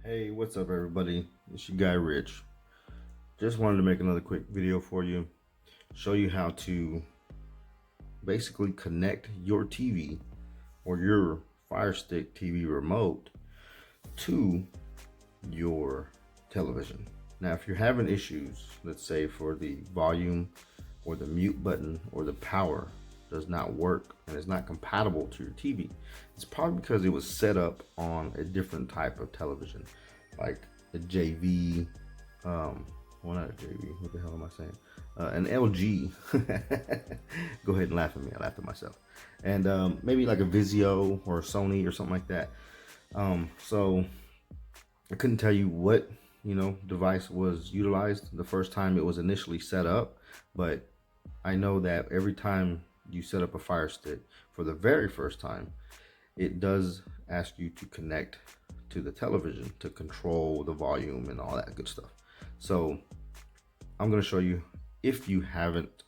Hey, what's up everybody? It's your guy Rich. Just wanted to make another quick video for you. Show you how to basically connect your TV or your Fire Stick TV remote to your television. Now, if you're having issues, let's say for the volume or the mute button or the power does not work and is not compatible to your TV, it's probably because it was set up on a different type of television, like a JV, well, not a JV, what the hell am I saying? An LG. Go ahead and laugh at me, I laughed at myself. And maybe like a Vizio or a Sony or something like that. So I couldn't tell you what device was utilized the first time it was initially set up, but I know that every time you set up a Fire Stick for the very first time, it does ask you to connect to the television to control the volume and all that good stuff. So I'm going to show you, if you haven't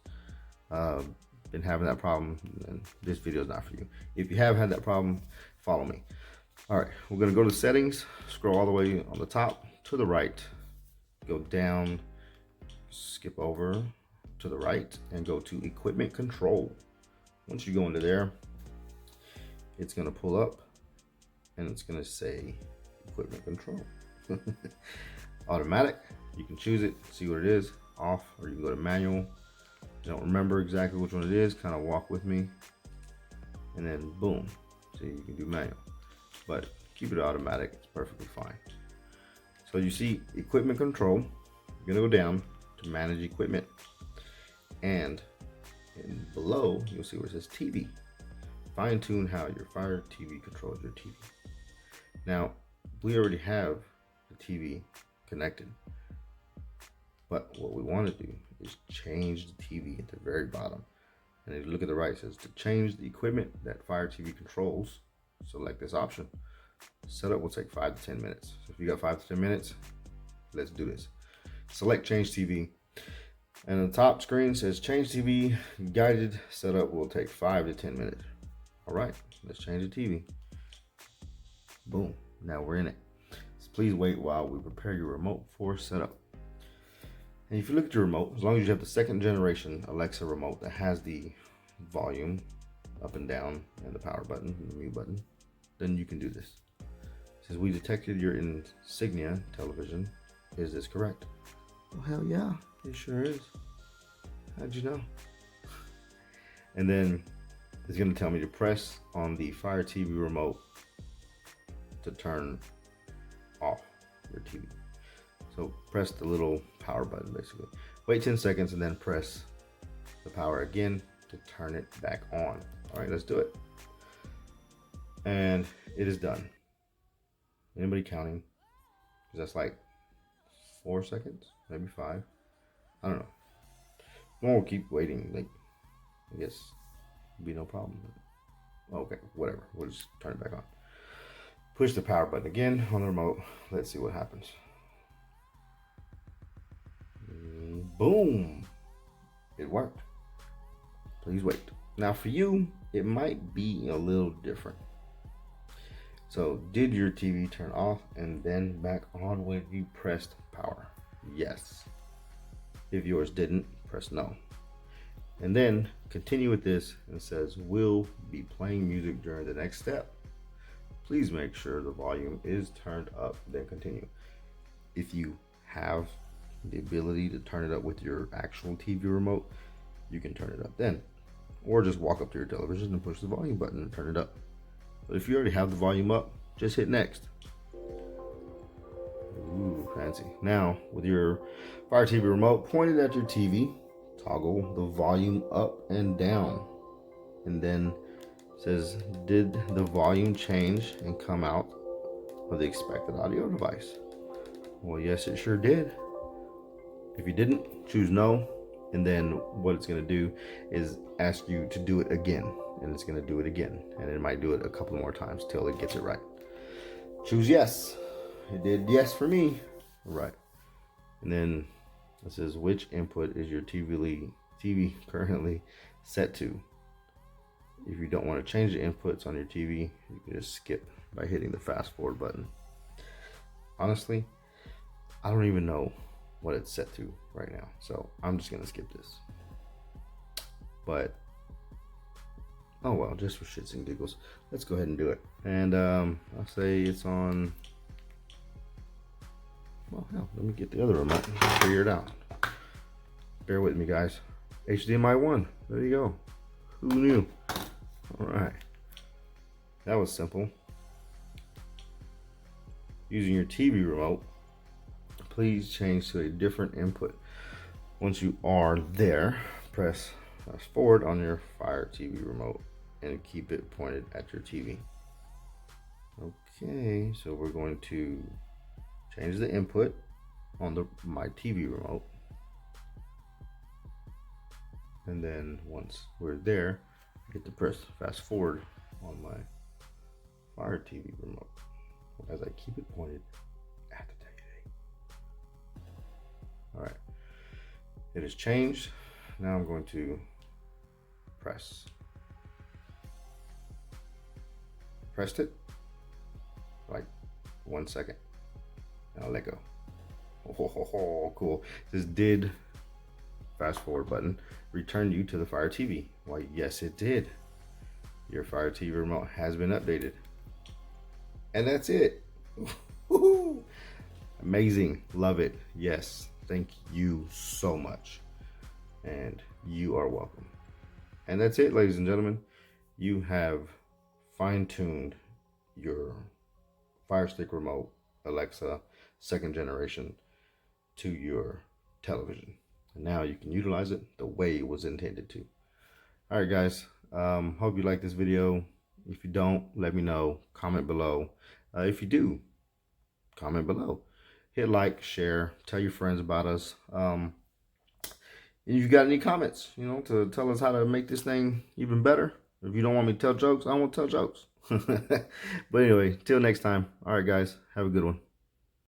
been having that problem, then this video is not for you. If you have had that problem, follow me. All right, we're going to go to settings, scroll all the way on the top to the right, go down, skip over to the right, and go to equipment control. Once you go into there, it's going to pull up and it's going to say equipment control. Automatic, you can choose it, see what it is, off, or you can go to manual. You don't remember exactly which one it is, kind of walk with me, and then boom, see, you can do manual, but keep it automatic, it's perfectly fine. So you see equipment control, you're gonna go down to manage equipment, and below you'll see where it says TV. Fine tune how your Fire TV controls your TV. Now, we already have the TV connected, but what we want to do is change the TV at the very bottom. And if you look at the right, it says to change the equipment that Fire TV controls, select this option. Setup will take 5 to 10 minutes. So if you got 5 to 10 minutes, let's do this. Select change TV. And the top screen says change TV guided setup will take 5 to 10 minutes. All right, let's change the TV. Boom, now we're in it. So please wait while we prepare your remote for setup. And if you look at your remote, as long as you have the second generation Alexa remote that has the volume up and down and the power button and the mute button, then you can do this. It says we detected your Insignia television. Is this correct? Well, hell yeah, it sure is. How'd you know? And then it's gonna tell me to press on the Fire TV remote to turn off your TV. So press the little power button basically. Wait 10 seconds and then press the power again to turn it back on. All right, let's do it. And it is done. Anybody counting? Because that's like 4 seconds, maybe 5. I don't know. We'll keep waiting. Like, I guess it'll be no problem. Okay, whatever. We'll just turn it back on. Push the power button again on the remote. Let's see what happens. Boom. It worked. Please wait. Now for you, it might be a little different. So did your TV turn off and then back on when you pressed power? Yes. If yours didn't, press no. And then continue with this, and it says we'll be playing music during the next step. Please make sure the volume is turned up, then continue. If you have the ability to turn it up with your actual TV remote, you can turn it up then. Or just walk up to your television and push the volume button and turn it up. But if you already have the volume up, just hit next. Ooh, fancy. Now, with your Fire TV remote pointed at your TV, toggle the volume up and down. And then it says, did the volume change and come out of the expected audio device? Well, yes, it sure did. If you didn't, choose no. And then what it's going to do is ask you to do it again. And it's going to do it again. And it might do it a couple more times till it gets it right. Choose yes. It did yes for me. Right. And then it says, which input is your TV currently set to? If you don't want to change the inputs on your TV, you can just skip by hitting the fast forward button. honestly, I don't even know what it's set to right now. So I'm just gonna skip this. But oh well, just for shits and giggles, let's go ahead and do it. And I'll say it's on. Well, hell, let me get the other remote and figure it out. Bear with me, guys. HDMI 1. There you go. Who knew? All right. That was simple. Using your TV remote, please change to a different input. Once you are there, press fast forward on your Fire TV remote and keep it pointed at your TV. Okay, so we're going to change the input on my TV remote. And then once we're there, I get to press fast forward on my Fire TV remote as I keep it pointed at the TV. All right, it has changed. Now I'm going to pressed it like 1 second and I'll let go. Oh, cool. This did fast forward button return you to the Fire TV. Why, yes it did. Your Fire TV remote has been updated. And that's it. Amazing. Love it. Yes. Thank you so much. And you are welcome. And that's it, ladies and gentlemen. You have fine-tuned your Fire Stick remote, Alexa, 2nd generation, to your television. And now you can utilize it the way it was intended to. All right, guys. Hope you like this video. If you don't, let me know. Comment below. If you do, comment below. Hit like, share, tell your friends about us. If you got any comments, to tell us how to make this thing even better. If you don't want me to tell jokes, I won't tell jokes. But anyway, till next time. All right, guys. Have a good one.